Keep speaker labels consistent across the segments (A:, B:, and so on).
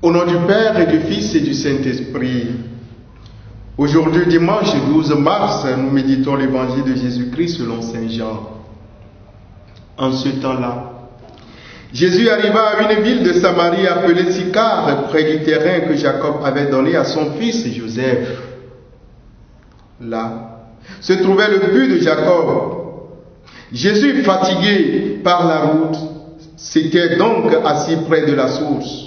A: Au nom du Père et du Fils et du Saint-Esprit. Aujourd'hui, dimanche 12 mars, nous méditons l'évangile de Jésus-Christ selon Saint Jean. En ce temps-là, Jésus arriva à une ville de Samarie appelée Sychar, près du terrain que Jacob avait donné à son fils Joseph. Là se trouvait le puits de Jacob. Jésus, fatigué par la route, s'était donc assis près de la source.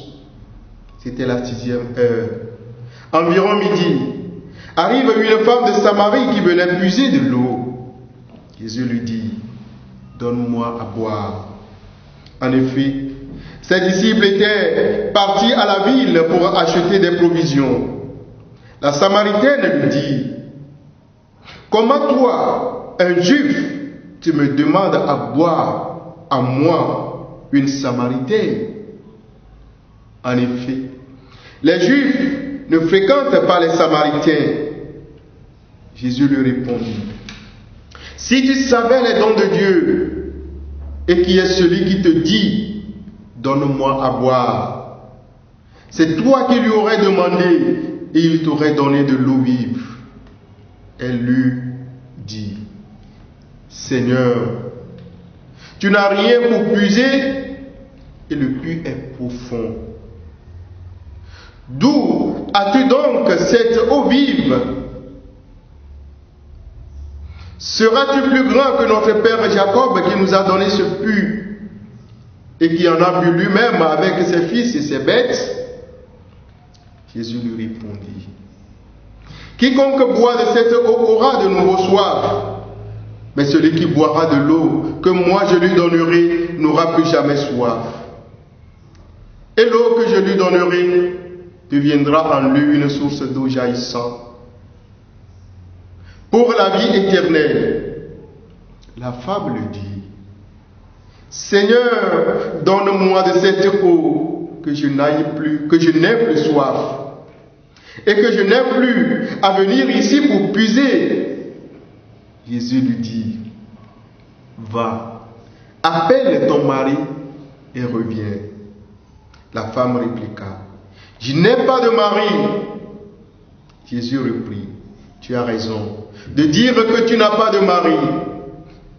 A: C'était la 6e heure. Environ midi, arrive une femme de Samarie qui venait puiser de l'eau. Jésus lui dit, « Donne-moi à boire. » En effet, ses disciples étaient partis à la ville pour acheter des provisions. La Samaritaine lui dit, « Comment toi, un Juif, tu me demandes à boire à moi, une Samaritaine? » En effet, les Juifs ne fréquentent pas les Samaritains. Jésus lui répondit, « Si tu savais les dons de Dieu, et qui est celui qui te dit, donne-moi à boire, c'est toi qui lui aurais demandé, et il t'aurait donné de l'eau vive. » Elle lui dit, « Seigneur, tu n'as rien pour puiser, et le puits est profond. D'où as-tu donc cette eau vive? Seras-tu plus grand que notre père Jacob qui nous a donné ce puits et qui en a bu lui-même avec ses fils et ses bêtes? » Jésus lui répondit, « Quiconque boit de cette eau aura de nouveau soif, mais celui qui boira de l'eau que moi je lui donnerai n'aura plus jamais soif. Et l'eau que je lui donnerai deviendra en lui une source d'eau jaillissant pour la vie éternelle. » La femme lui dit, « Seigneur, donne-moi de cette eau que je n'aie plus soif, et que je n'ai plus à venir ici pour puiser. » Jésus lui dit, « Va, appelle ton mari et reviens. » La femme répliqua, « Je n'ai pas de mari. » Jésus reprit, « Tu as raison de dire que tu n'as pas de mari.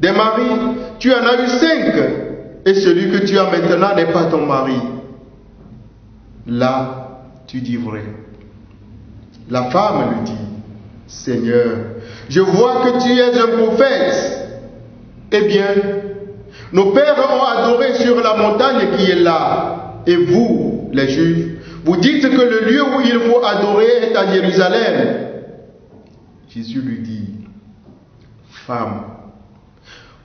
A: Des maris, tu en as eu 5, et celui que tu as maintenant n'est pas ton mari. Là, tu dis vrai. » La femme lui dit, « Seigneur, je vois que tu es un prophète. Eh bien, nos pères ont adoré sur la montagne qui est là, et vous, les Juifs, vous dites que le lieu où il faut adorer est à Jérusalem. » Jésus lui dit, « Femme,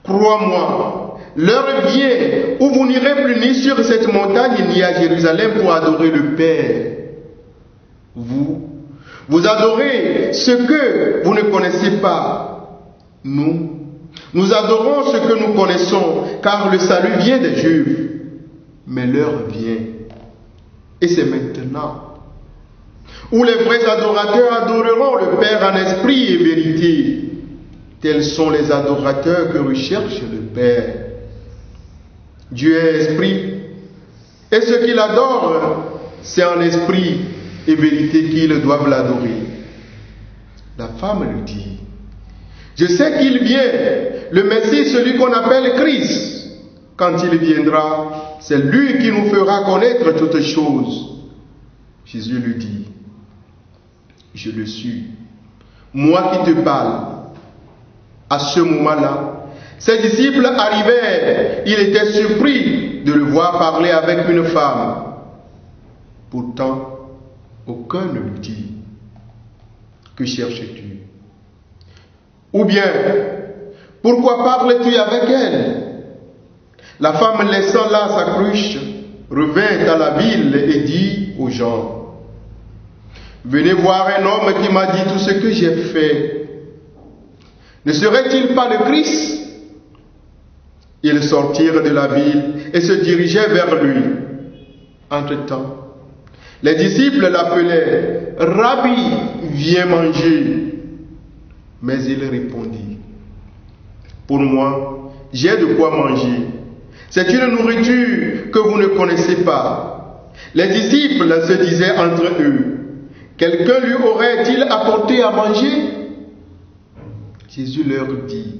A: crois-moi, l'heure vient où vous n'irez plus ni sur cette montagne ni à Jérusalem pour adorer le Père. Vous adorez ce que vous ne connaissez pas. Nous adorons ce que nous connaissons, car le salut vient des Juifs. Mais l'heure vient, et c'est maintenant, où les vrais adorateurs adoreront le Père en esprit et vérité. Tels sont les adorateurs que recherche le Père. Dieu est esprit, et ceux qui l'adorent, c'est en esprit et vérité qu'ils doivent l'adorer. » La femme lui dit, « Je sais qu'il vient, le Messie, celui qu'on appelle Christ. Quand il viendra, c'est lui qui nous fera connaître toutes choses. » Jésus lui dit, « Je le suis, moi qui te parle. » À ce moment-là, ses disciples arrivèrent. Il était surpris de le voir parler avec une femme. Pourtant, aucun ne lui dit, « Que cherches-tu? » Ou bien, « Pourquoi parles-tu avec elle? » La femme, laissant là sa cruche, revint à la ville et dit aux gens, « Venez voir un homme qui m'a dit tout ce que j'ai fait. Ne serait-il pas le Christ? » Ils sortirent de la ville et se dirigeaient vers lui. Entre-temps, les disciples l'appelaient, « Rabbi, viens manger. » Mais il répondit, « Pour moi, j'ai de quoi manger. C'est une nourriture que vous ne connaissez pas. Les disciples se disaient entre eux, quelqu'un lui aurait-il apporté à manger? Jésus leur dit,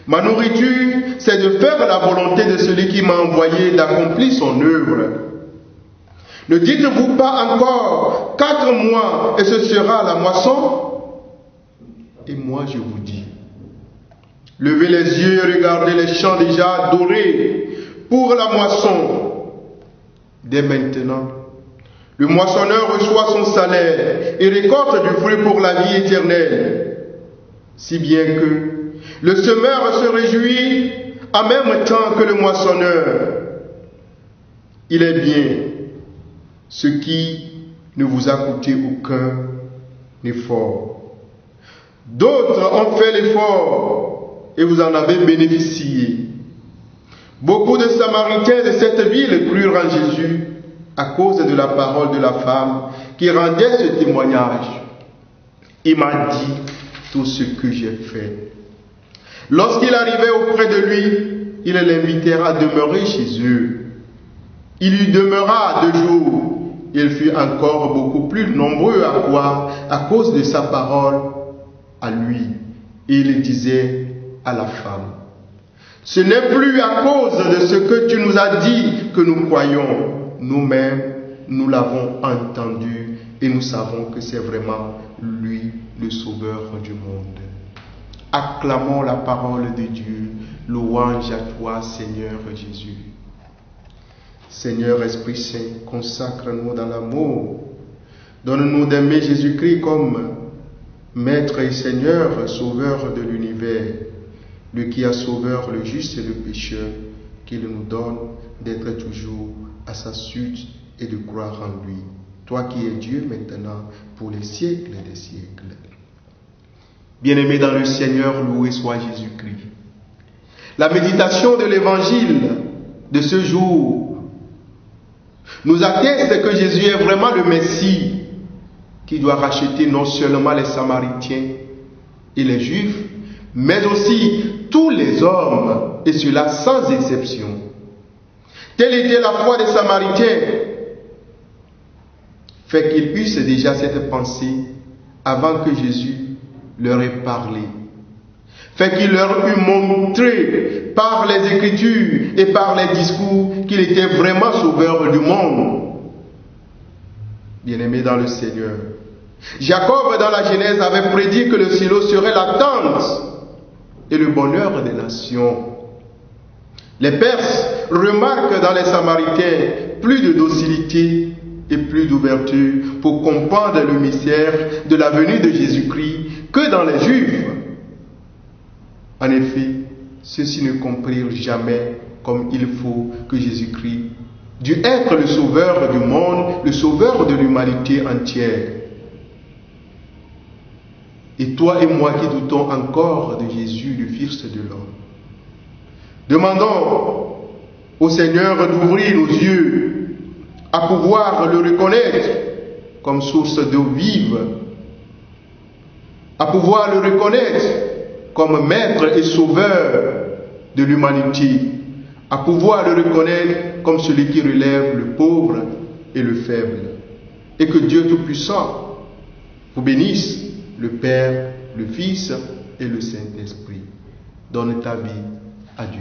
A: ma nourriture, c'est de faire la volonté de celui qui m'a envoyé, d'accomplir son œuvre. Ne dites-vous pas encore 4 mois et ce sera la moisson? Et moi je vous dis, levez les yeux et regardez les champs déjà dorés pour la moisson. Dès maintenant, le moissonneur reçoit son salaire et récolte du fruit pour la vie éternelle, si bien que le semeur se réjouit en même temps que le moissonneur. Il est bien ce qui ne vous a coûté aucun effort. D'autres ont fait l'effort et vous en avez bénéficié. Beaucoup de Samaritains de cette ville crurent en Jésus à cause de la parole de la femme qui rendait ce témoignage. Il m'a dit tout ce que j'ai fait. Lorsqu'il arrivait auprès de lui, ils l'invitèrent à demeurer chez eux. Il y demeura 2 jours. Il fut encore beaucoup plus nombreux à croire à cause de sa parole à lui. Et il disait à la femme, ce n'est plus à cause de ce que tu nous as dit que nous croyons. Nous-mêmes, nous l'avons entendu et nous savons que c'est vraiment lui le Sauveur du monde. Acclamons la parole de Dieu. Louange à toi, Seigneur Jésus. Seigneur Esprit Saint, consacre-nous dans l'amour. Donne-nous d'aimer Jésus-Christ comme Maître et Seigneur, Sauveur de l'univers, lui qui a sauveur le juste et le pécheur, qu'il nous donne d'être toujours à sa suite et de croire en lui. Toi qui es Dieu maintenant pour les siècles des siècles. Bien-aimés dans le Seigneur, loué soit Jésus-Christ. La méditation de l'évangile de ce jour nous atteste que Jésus est vraiment le Messie qui doit racheter non seulement les Samaritains et les Juifs, mais aussi tous les hommes, et cela sans exception. Telle était la foi des Samaritains, fait qu'ils eussent déjà cette pensée avant que Jésus leur ait parlé, fait qu'il leur eût montré par les Écritures et par les discours qu'il était vraiment sauveur du monde. Bien-aimés dans le Seigneur, Jacob dans la Genèse avait prédit que le Silo serait la tente et le bonheur des nations. Les Perses remarquent dans les Samaritains plus de docilité et plus d'ouverture pour comprendre le mystère de la venue de Jésus-Christ que dans les Juifs. En effet, ceux-ci ne comprirent jamais comme il faut que Jésus-Christ dut être le sauveur du monde, le sauveur de l'humanité entière. Et toi et moi qui doutons encore de Jésus, le Fils de l'homme, demandons au Seigneur d'ouvrir nos yeux à pouvoir le reconnaître comme source d'eau vive, à pouvoir le reconnaître comme maître et sauveur de l'humanité, à pouvoir le reconnaître comme celui qui relève le pauvre et le faible. Et que Dieu Tout-Puissant vous bénisse, le Père, le Fils et le Saint-Esprit. Donne ta vie à Dieu.